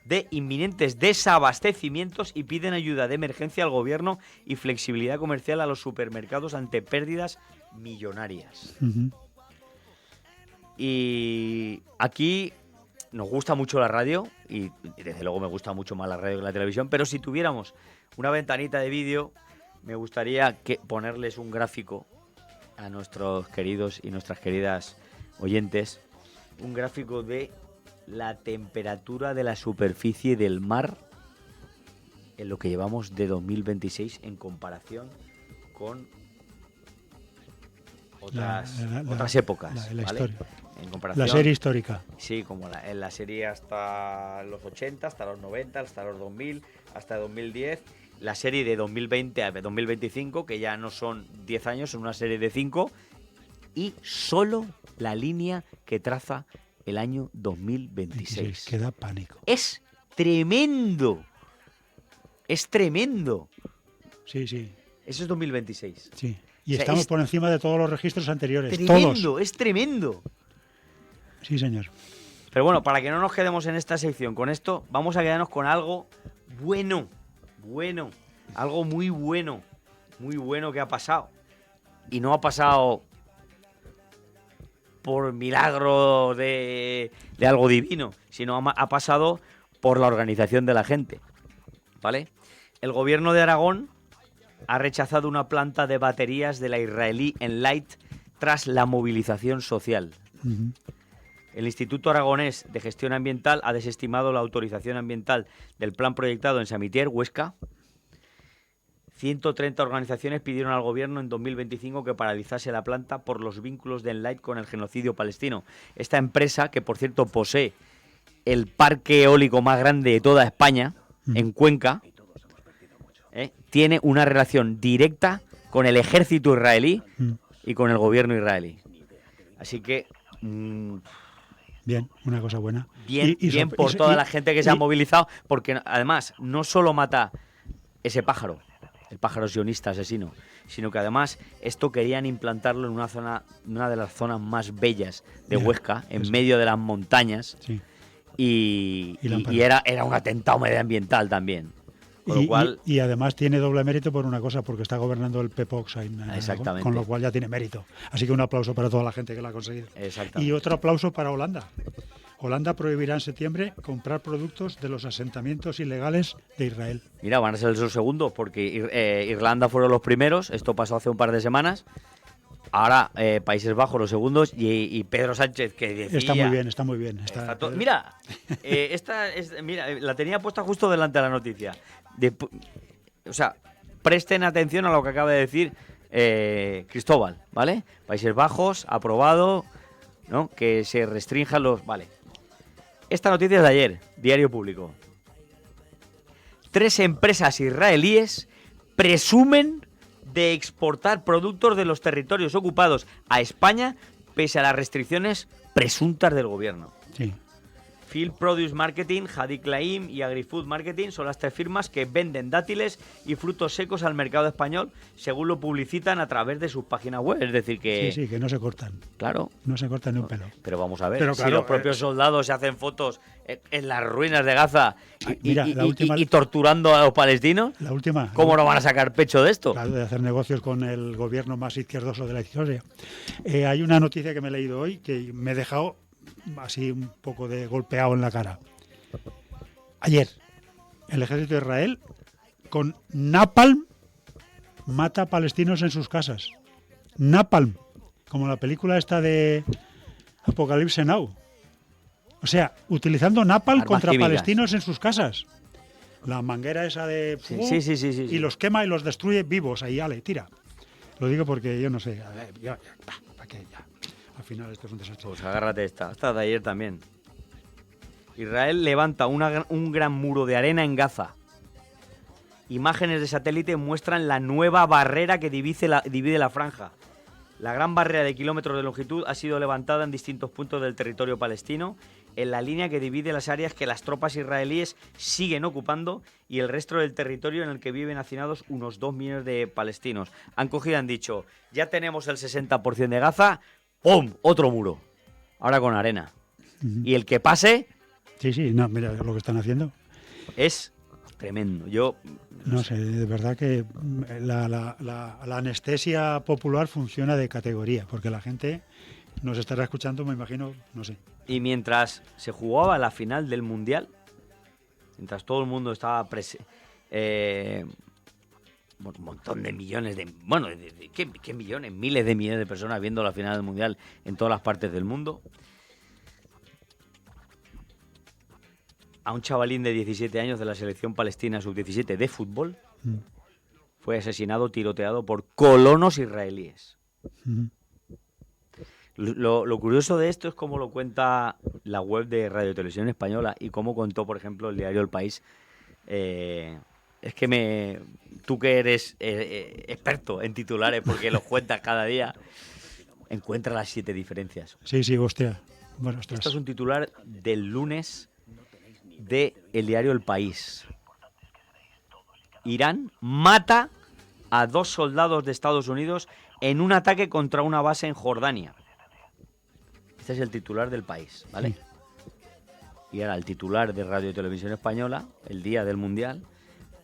de inminentes desabastecimientos y piden ayuda de emergencia al gobierno y flexibilidad comercial a los supermercados ante pérdidas millonarias. Y aquí nos gusta mucho la radio y desde luego me gusta mucho más la radio que la televisión, pero si tuviéramos una ventanita de vídeo, me gustaría ponerles un gráfico a nuestros queridos y nuestras queridas oyentes, un gráfico de la temperatura de la superficie del mar en lo que llevamos de 2026 en comparación con otras épocas. La ¿vale? historia. En comparación, la serie histórica. Sí, como en la serie hasta los 80, hasta los 90, hasta los 2000, hasta 2010. La serie de 2020 a 2025, que ya no son 10 años, son una serie de 5. Y solo la línea que traza el año 2026. Que da pánico. Es tremendo. Es tremendo. Sí. Eso es 2026. Sí. Y estamos por encima de todos los registros anteriores. Tremendo, todos. Es tremendo. Sí, señor. Pero bueno, para que no nos quedemos en esta sección con esto, vamos a quedarnos con algo bueno. Algo muy bueno que ha pasado. Y no ha pasado por milagro de algo divino, sino ha pasado por la organización de la gente, ¿vale? El gobierno de Aragón ha rechazado una planta de baterías de la israelí Enlight tras la movilización social. El Instituto Aragonés de Gestión Ambiental ha desestimado la autorización ambiental del plan proyectado en Samitier, Huesca. 130 organizaciones pidieron al gobierno en 2025 que paralizase la planta por los vínculos de Enlight con el genocidio palestino. Esta empresa, que por cierto posee el parque eólico más grande de toda España, en Cuenca, tiene una relación directa con el ejército israelí y con el gobierno israelí. Así que... bien, una cosa buena. Bien por toda la gente que se ha movilizado, porque además no solo mata ese pájaro, el pájaro sionista asesino, sino que además esto querían implantarlo en una de las zonas más bellas de Huesca, en medio de las montañas, y era un atentado medioambiental también. Con lo cual, y además tiene doble mérito por una cosa, porque está gobernando el Pepox ahí, exactamente. Con lo cual ya tiene mérito. Así que un aplauso para toda la gente que lo ha conseguido. Y otro aplauso para Holanda. Holanda prohibirá en septiembre comprar productos de los asentamientos ilegales de Israel. Mira, van a ser los segundos, porque Irlanda fueron los primeros, esto pasó hace un par de semanas. Ahora Países Bajos los segundos y Pedro Sánchez, que decía... Está muy bien. Mira, mira, la tenía puesta justo delante de la noticia. O sea, presten atención a lo que acaba de decir Cristóbal, ¿vale? Países Bajos, aprobado, ¿no? Que se restrinjan los... Vale. Esta noticia es de ayer, Diario Público. 3 empresas israelíes presumen de exportar productos de los territorios ocupados a España pese a las restricciones presuntas del gobierno. Sí. Field Produce Marketing, Hadik Laim y AgriFood Marketing son las 3 firmas que venden dátiles y frutos secos al mercado español, según lo publicitan a través de sus páginas web. Es decir, que... Sí, que no se cortan. Claro. No se cortan ni un pelo. Pero vamos a ver, si los propios soldados se hacen fotos en las ruinas de Gaza y torturando a los palestinos, ¿cómo no van a sacar pecho de esto? Claro, de hacer negocios con el gobierno más izquierdoso de la historia. Hay una noticia que me he leído hoy que me ha dejado así un poco de golpeado en la cara. Ayer, el ejército de Israel con napalm mata a palestinos en sus casas. Napalm, como la película esta de Apocalipsis Now. O sea, utilizando napalm armas contra químicas. Palestinos en sus casas. La manguera esa de... Sí. Y los quema y los destruye vivos. Ahí, ale, tira. Lo digo porque yo no sé. ¿Para qué? Ya. Al final esto es un desastre. Pues agárrate esta de ayer también. Israel levanta un gran muro de arena en Gaza. Imágenes de satélite muestran la nueva barrera que divide la franja. La gran barrera de kilómetros de longitud ha sido levantada en distintos puntos del territorio palestino, en la línea que divide las áreas que las tropas israelíes siguen ocupando y el resto del territorio en el que viven hacinados unos 2 millones de palestinos. Han cogido y han dicho, ya tenemos el 60% de Gaza, ¡pum! Otro muro. Ahora con arena. Y el que pase... Sí, no, mira lo que están haciendo. Es tremendo. Yo... No sé, de verdad que la anestesia popular funciona de categoría, porque la gente nos estará escuchando, me imagino, no sé. Y mientras se jugaba la final del Mundial, mientras todo el mundo estaba un montón de millones de... Bueno, ¿qué millones? Miles de millones de personas viendo la final del Mundial en todas las partes del mundo. A un chavalín de 17 años de la selección palestina sub-17 de fútbol fue asesinado, tiroteado por colonos israelíes. Lo curioso de esto es cómo lo cuenta la web de Radio Televisión Española y cómo contó, por ejemplo, el diario El País. Es que tú que eres experto en titulares porque los cuentas cada día, encuentra las 7 diferencias. Sí, hostia. Bueno, ostras. Esto es un titular del lunes de el diario El País. Irán mata a 2 soldados de Estados Unidos en un ataque contra una base en Jordania. Este es el titular del País, ¿vale? Sí. Y ahora el titular de Radio y Televisión Española, el día del Mundial,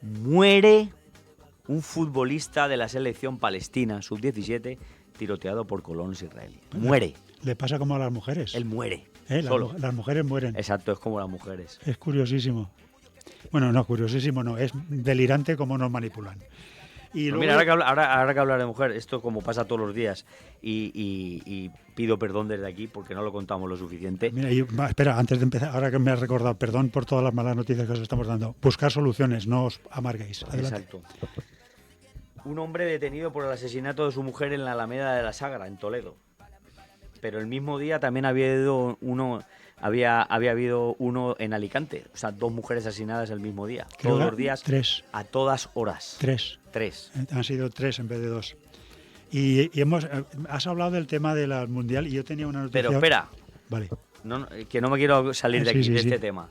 muere un futbolista de la selección palestina sub-17 tiroteado por colonos israelíes. Muere. Le pasa como a las mujeres. Él muere. Solo. Las mujeres mueren. Exacto, es como las mujeres. Es curiosísimo. Bueno, no, curiosísimo no. Es delirante cómo nos manipulan. Y luego... Mira, ahora que hablar de mujer, esto como pasa todos los días y pido perdón desde aquí porque no lo contamos lo suficiente. Mira, espera, antes de empezar, ahora que me has recordado, perdón por todas las malas noticias que os estamos dando. Buscar soluciones, no os amarguéis. Adelante. Exacto. Un hombre detenido por el asesinato de su mujer en la Alameda de la Sagra, en Toledo. Pero el mismo día también había habido uno en Alicante. O sea, 2 mujeres asesinadas el mismo día. Creo todos los días, 3. A todas horas. 3. Han sido 3 en vez de 2. Y has hablado del tema de la Mundial y yo tenía una noticia... Pero espera. Vale. Que no me quiero salir de aquí, de este tema.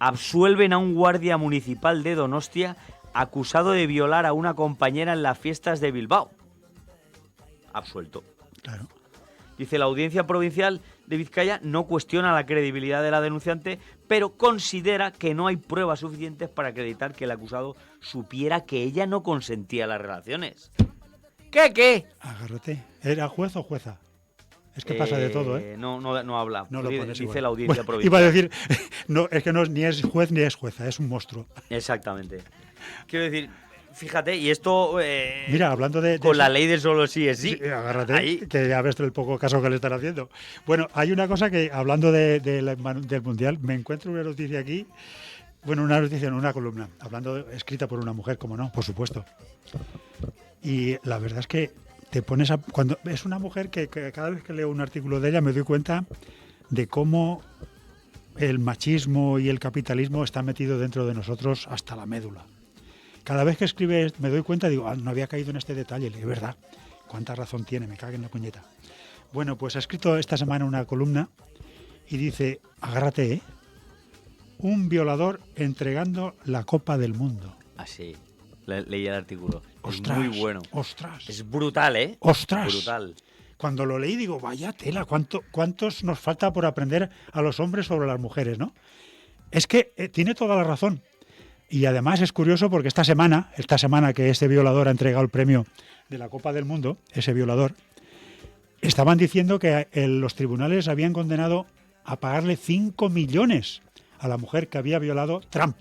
Absuelven a un guardia municipal de Donostia acusado de violar a una compañera en las fiestas de Bilbao. Absuelto. Claro. Dice, la Audiencia Provincial de Vizcaya no cuestiona la credibilidad de la denunciante, pero considera que no hay pruebas suficientes para acreditar que el acusado supiera que ella no consentía a las relaciones. ¿Qué? Agárrate. ¿Era juez o jueza? Es que pasa de todo, ¿eh? No habla. No lo pones dice igual. la Audiencia Bueno, Provincial. iba a decir, no, es que no, ni es juez ni es jueza, es un monstruo. Exactamente. Quiero decir, fíjate, y esto... Mira, hablando de con eso, la ley de solo sí es sí. sí, agárrate, Ahí. que ya ves el poco caso que le están haciendo. Bueno, hay una cosa que, hablando del Mundial, me encuentro una noticia aquí, bueno, una noticia en una columna, escrita por una mujer, como no, por supuesto. Y la verdad es que te pones cuando es una mujer que cada vez que leo un artículo de ella me doy cuenta de cómo el machismo y el capitalismo están metidos dentro de nosotros hasta la médula. Cada vez que escribe me doy cuenta, digo, no había caído en este detalle, es verdad, cuánta razón tiene, me cago en la puñeta. Bueno, pues ha escrito esta semana una columna y dice, agárrate, ¿eh? Un violador entregando la Copa del Mundo. Así, leí el artículo. Ostras, es muy bueno. Ostras. Es brutal, ¿eh? Ostras. Brutal. Cuando lo leí digo, vaya tela, ¿cuántos nos falta por aprender a los hombres sobre las mujeres, ¿no? Es que tiene toda la razón. Y además es curioso porque esta semana que este violador ha entregado el premio de la Copa del Mundo, ese violador, estaban diciendo que los tribunales habían condenado a pagarle 5 millones a la mujer que había violado Trump.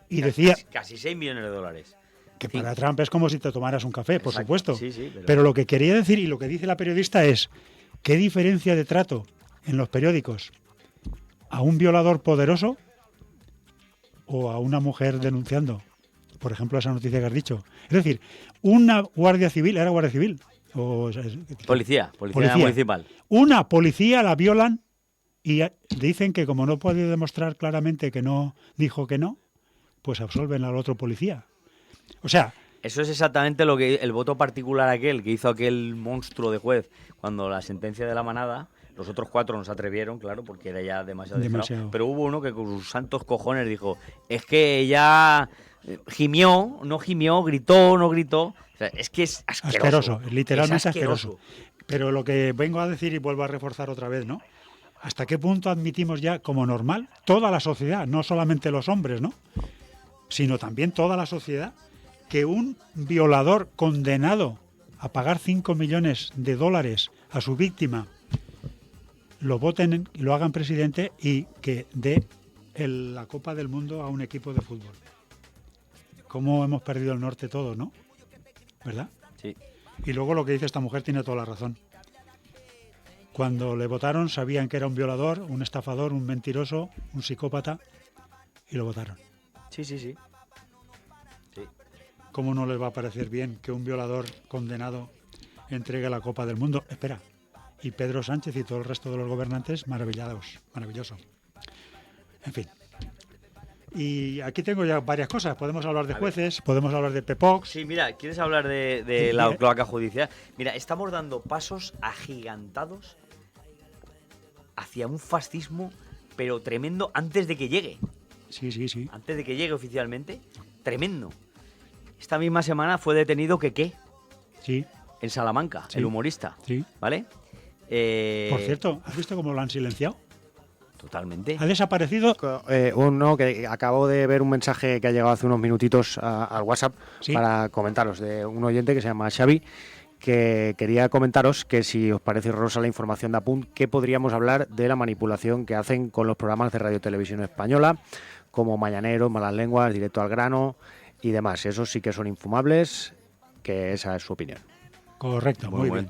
Y decía... Casi 6 millones de dólares. Que para Trump es como si te tomaras un café, por supuesto. Sí, pero lo que quería decir y lo que dice la periodista es, ¿qué diferencia de trato en los periódicos a un violador poderoso o a una mujer denunciando? Por ejemplo, esa noticia que has dicho. Es decir, una guardia civil, ¿era guardia civil? Policía municipal. Una policía la violan y dicen que como no puede demostrar claramente que no dijo que no, pues absolven al otro policía. O sea... Eso es exactamente lo que el voto particular aquel que hizo aquel monstruo de juez cuando la sentencia de la manada, los otros 4 no se atrevieron, claro, porque era ya demasiado. Pero hubo uno que con sus santos cojones dijo, es que ella no gimió, gritó, no gritó. O sea, es que es asqueroso. Literalmente es asqueroso. Pero lo que vengo a decir y vuelvo a reforzar otra vez, ¿no? ¿Hasta qué punto admitimos ya como normal toda la sociedad, no solamente los hombres, ¿no? Sino también toda la sociedad, que un violador condenado a pagar 5 millones de dólares a su víctima lo voten y lo hagan presidente y que dé la Copa del Mundo a un equipo de fútbol? ¿Cómo hemos perdido el norte todos, no? ¿Verdad? Sí. Y luego lo que dice esta mujer tiene toda la razón. Cuando le votaron sabían que era un violador, un estafador, un mentiroso, un psicópata y lo votaron. Sí. ¿Cómo no les va a parecer bien que un violador condenado entregue la Copa del Mundo? Espera, y Pedro Sánchez y todo el resto de los gobernantes maravilloso. En fin. Y aquí tengo ya varias cosas. Podemos hablar de jueces, podemos hablar de Pepox. Sí, mira, ¿quieres hablar de la cloaca judicial? Mira, estamos dando pasos agigantados hacia un fascismo, pero tremendo, antes de que llegue. Sí. Antes de que llegue oficialmente, tremendo. Esta misma semana fue detenido Keke. Sí. En Salamanca, el humorista. Sí. ¿Vale? Por cierto, ¿has visto cómo lo han silenciado? Totalmente. ¿Ha desaparecido? Uno que acabo de ver un mensaje que ha llegado hace unos minutitos al WhatsApp para comentaros, de un oyente que se llama Xavi, que quería comentaros que si os parece horrorosa la información de Apunt, que podríamos hablar de la manipulación que hacen con los programas de Radio Televisión Española, como Mañaneros, Malas Lenguas, Directo al Grano y demás. Esos sí que son infumables, que esa es su opinión. Correcto, muy bien.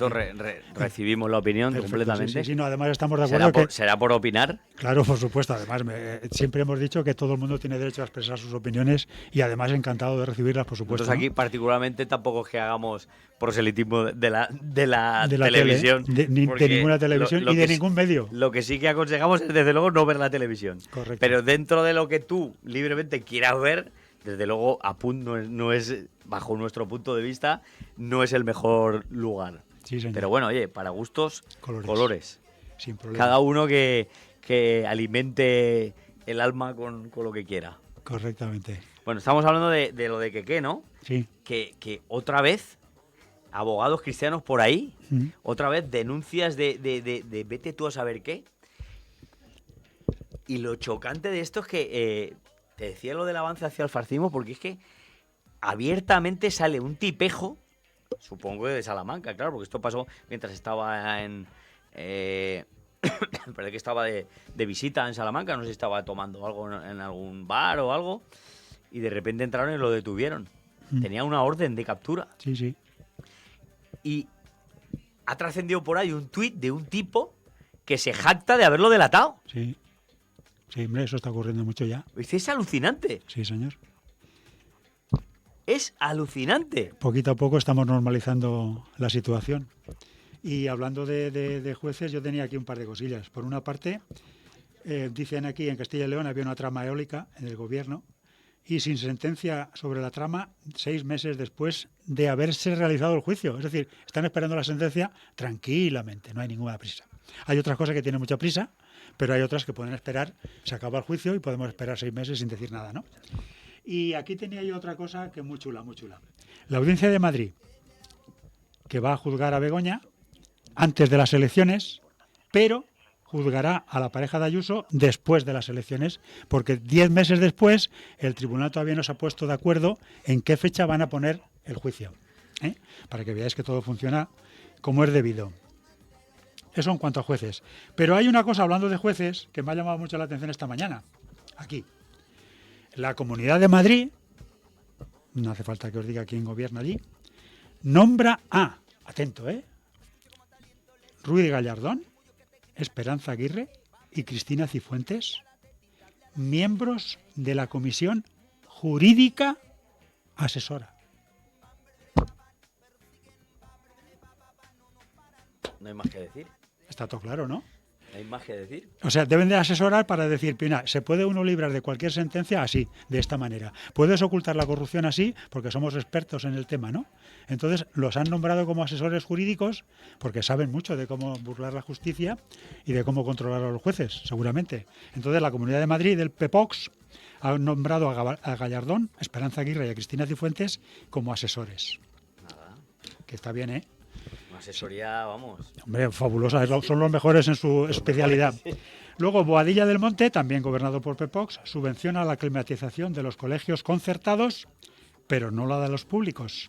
Recibimos la opinión. Perfecto, completamente. Sí, no, además estamos de acuerdo ¿Será por opinar? Claro, por supuesto. Además, siempre hemos dicho que todo el mundo tiene derecho a expresar sus opiniones y además encantado de recibirlas, por supuesto. Nosotros aquí particularmente tampoco es que hagamos proselitismo de la televisión. De ninguna televisión y de ningún medio. Lo que sí que aconsejamos es, desde luego, no ver la televisión. Correcto. Pero dentro de lo que tú libremente quieras ver, desde luego, Apunt no es, bajo nuestro punto de vista, no es el mejor lugar. Sí, señor. Pero bueno, oye, para gustos, colores. Sin problema. Cada uno que alimente el alma con lo que quiera. Correctamente. Bueno, estamos hablando de lo de Keke, ¿no? Sí. Que otra vez, abogados cristianos por ahí, otra vez denuncias de vete tú a saber qué. Y lo chocante de esto es que te decía lo del avance hacia el fascismo, porque es que abiertamente sale un tipejo, supongo que de Salamanca, claro, porque esto pasó mientras estaba en... parece que estaba de visita en Salamanca, no sé si estaba tomando algo en algún bar o algo, y de repente entraron y lo detuvieron. Tenía una orden de captura. Sí, sí. Y ha trascendido por ahí un tuit de un tipo que se jacta de haberlo delatado. Sí. Sí, hombre, eso está ocurriendo mucho ya. Es alucinante. Sí, señor. Es alucinante. Poquito a poco estamos normalizando la situación. Y hablando de jueces, yo tenía aquí un par de cosillas. Por una parte, dicen aquí en Castilla y León había una trama eólica en el gobierno y sin sentencia sobre la trama 6 meses después de haberse realizado el juicio. Es decir, están esperando la sentencia tranquilamente, no hay ninguna prisa. Hay otras cosas que tienen mucha prisa, pero hay otras que pueden esperar, se acaba el juicio y podemos esperar 6 meses sin decir nada, ¿no? Y aquí tenía yo otra cosa que es muy chula, muy chula. La Audiencia de Madrid, que va a juzgar a Begoña antes de las elecciones, pero juzgará a la pareja de Ayuso después de las elecciones, porque 10 meses después el tribunal todavía no se ha puesto de acuerdo en qué fecha van a poner el juicio, ¿eh? Para que veáis que todo funciona como es debido. Eso en cuanto a jueces. Pero hay una cosa, hablando de jueces, que me ha llamado mucho la atención esta mañana. Aquí. La Comunidad de Madrid, no hace falta que os diga quién gobierna allí, nombra a, atento, Ruiz Gallardón, Esperanza Aguirre y Cristina Cifuentes, miembros de la Comisión Jurídica Asesora. No hay más que decir. Está todo claro, ¿no? No hay más que decir. O sea, deben de asesorar para decir, mira, se puede uno librar de cualquier sentencia así, de esta manera. Puedes ocultar la corrupción así, porque somos expertos en el tema, ¿no? Entonces, los han nombrado como asesores jurídicos porque saben mucho de cómo burlar la justicia y de cómo controlar a los jueces, seguramente. Entonces, la Comunidad de Madrid, del PEPOX, ha nombrado a Gallardón, Esperanza Aguirre y a Cristina Cifuentes como asesores. Nada. Que está bien, ¿eh? Asesoría, vamos. Hombre, fabulosa, son los mejores en su especialidad. Luego, Boadilla del Monte, también gobernado por PEPOX, subvenciona la climatización de los colegios concertados, pero no la de los públicos.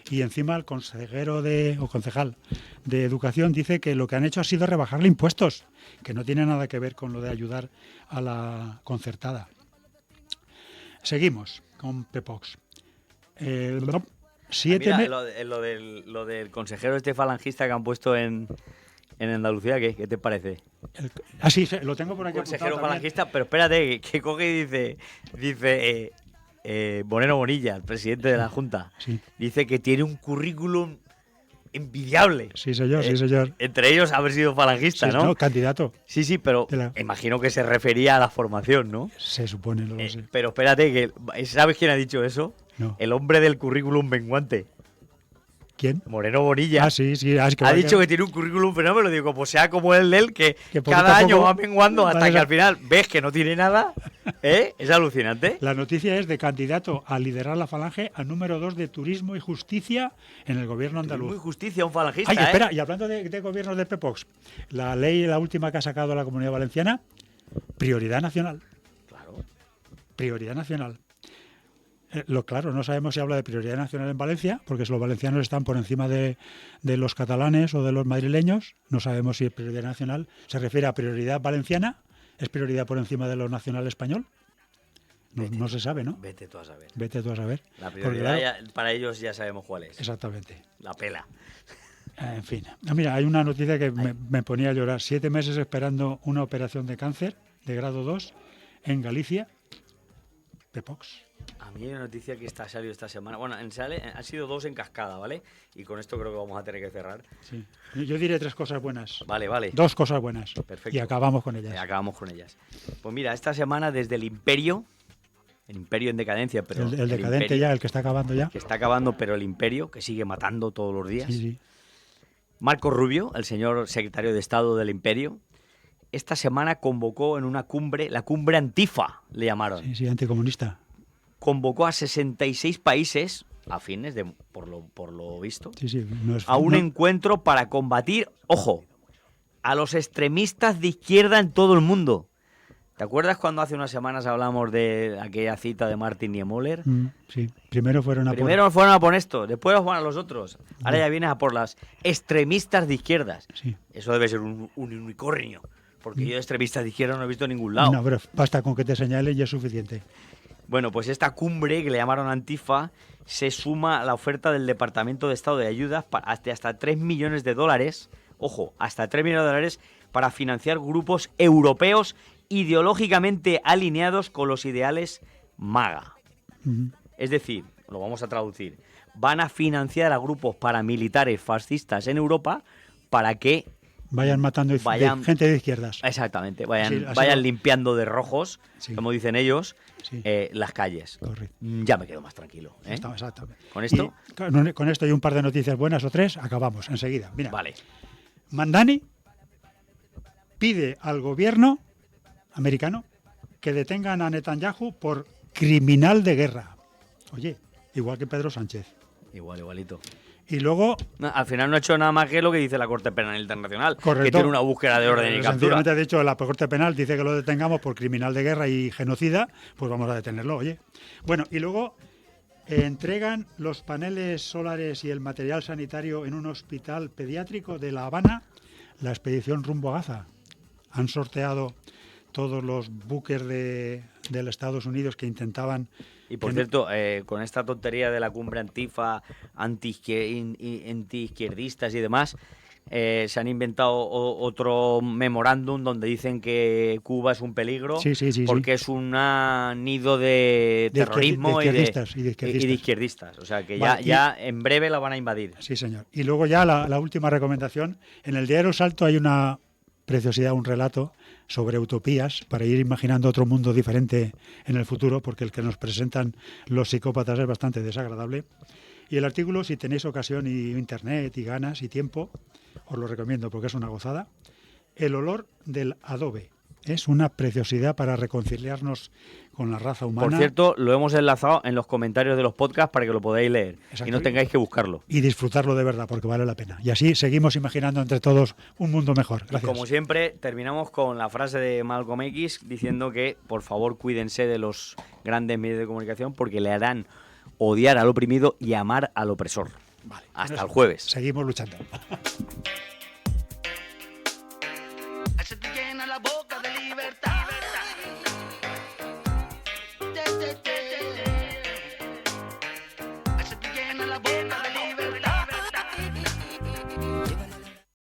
Y encima el concejal de Educación dice que lo que han hecho ha sido rebajarle impuestos, que no tiene nada que ver con lo de ayudar a la concertada. Seguimos con PEPOX. Mira, lo del consejero este falangista que han puesto en Andalucía, ¿qué te parece? Sí, lo tengo por aquí. Consejero falangista, pero espérate, que coge y dice Moreno Bonilla, el presidente de la Junta, sí, dice que tiene un currículum envidiable. Sí, señor, sí, señor. Entre ellos haber sido falangista, sí, ¿no? No, candidato. Sí, pero imagino que se refería a la formación, ¿no? Se supone, no lo sé. Pero espérate, que ¿sabes quién ha dicho eso? No. El hombre del currículum menguante. ¿Quién? Moreno Bonilla. Ah, sí. Ha dicho que tiene un currículum fenómeno. Digo, pues sea como el de él, que cada año va menguando hasta que al final ves que no tiene nada. Es alucinante. La noticia es de candidato a liderar la falange al número 2 de Turismo y Justicia en el gobierno andaluz. Turismo y Justicia, un falangista. Ay, espera, y hablando de gobiernos del PEPOX, la ley, la última que ha sacado la Comunidad Valenciana, prioridad nacional. Claro. Prioridad nacional. Claro, no sabemos si habla de prioridad nacional en Valencia, porque si los valencianos están por encima de los catalanes o de los madrileños, no sabemos si prioridad nacional se refiere a prioridad valenciana, es prioridad por encima de lo nacional español. No se sabe, ¿no? Vete tú a saber. Vete tú a saber. La prioridad para ellos ya sabemos cuál es. Exactamente. La pela. En fin. Mira, hay una noticia que me ponía a llorar. 7 meses esperando una operación de cáncer de grado 2 en Galicia. PEPOX. A mí hay una noticia que ha salido esta semana. Bueno, han sido 2 en cascada, ¿vale? Y con esto creo que vamos a tener que cerrar. Sí. Yo diré 3 cosas buenas. Vale. 2 cosas buenas. Perfecto. Y acabamos con ellas. Pues mira, esta semana desde el Imperio en decadencia, pero... El decadente imperio, ya, el que está acabando ya. Que está acabando, pero el Imperio, que sigue matando todos los días. Sí. Marco Rubio, el señor secretario de Estado del Imperio, esta semana convocó en una cumbre, la cumbre Antifa, le llamaron. Sí, anticomunista. convocó a 66 países afines, por lo visto, a un encuentro para combatir, ojo, a los extremistas de izquierda en todo el mundo. ¿Te acuerdas cuando hace unas semanas hablamos de aquella cita de Martin Niemöller? Sí, primero fueron a por esto, después fueron a los otros. Ahora ya vienes a por las extremistas de izquierdas. Sí. Eso debe ser un unicornio, porque yo de extremistas de izquierda no he visto en ningún lado. No, pero basta con que te señalen y es suficiente. Bueno, pues esta cumbre que le llamaron Antifa se suma a la oferta del Departamento de Estado de Ayudas hasta $3 millones. Ojo, hasta $3 millones para financiar grupos europeos ideológicamente alineados con los ideales MAGA. Es decir, lo vamos a traducir, van a financiar a grupos paramilitares fascistas en Europa para que vayan matando gente de izquierdas. Exactamente, vayan limpiando de rojos, como dicen ellos, las calles. Correcto. Ya me quedo más tranquilo. Exactamente. ¿Con esto? Con esto y un par de noticias buenas o tres, acabamos enseguida. Mira, vale. Mandani pide al gobierno americano que detengan a Netanyahu por criminal de guerra. Oye, igual que Pedro Sánchez. Igualito. Y luego... al final no ha hecho nada más que lo que dice la Corte Penal Internacional, correcto, que tiene una búsqueda de orden y captura. Sencillamente, de hecho, la Corte Penal dice que lo detengamos por criminal de guerra y genocida, pues vamos a detenerlo, oye. Bueno, y luego entregan los paneles solares y el material sanitario en un hospital pediátrico de La Habana, la expedición rumbo a Gaza. Han sorteado todos los buques de los Estados Unidos que intentaban... Y por cierto, con esta tontería de la cumbre Antifa, antiizquierdistas y demás, se han inventado otro memorándum donde dicen que Cuba es un peligro porque es un nido de terrorismo y de izquierdistas. O sea que ya en breve la van a invadir. Sí, señor. Y luego ya la última recomendación. En el diario Salto hay una preciosidad, un relato sobre utopías para ir imaginando otro mundo diferente en el futuro, porque el que nos presentan los psicópatas es bastante desagradable. Y el artículo, si tenéis ocasión y internet y ganas y tiempo, os lo recomiendo porque es una gozada. El olor del adobe es una preciosidad para reconciliarnos con la raza humana. Por cierto, lo hemos enlazado en los comentarios de los podcasts para que lo podáis leer. Exacto. Y no tengáis que buscarlo. Y disfrutarlo de verdad, porque vale la pena. Y así seguimos imaginando entre todos un mundo mejor. Gracias. Como siempre, terminamos con la frase de Malcolm X diciendo que, por favor, cuídense de los grandes medios de comunicación porque le harán odiar al oprimido y amar al opresor. Vale. Hasta el jueves. Seguimos luchando.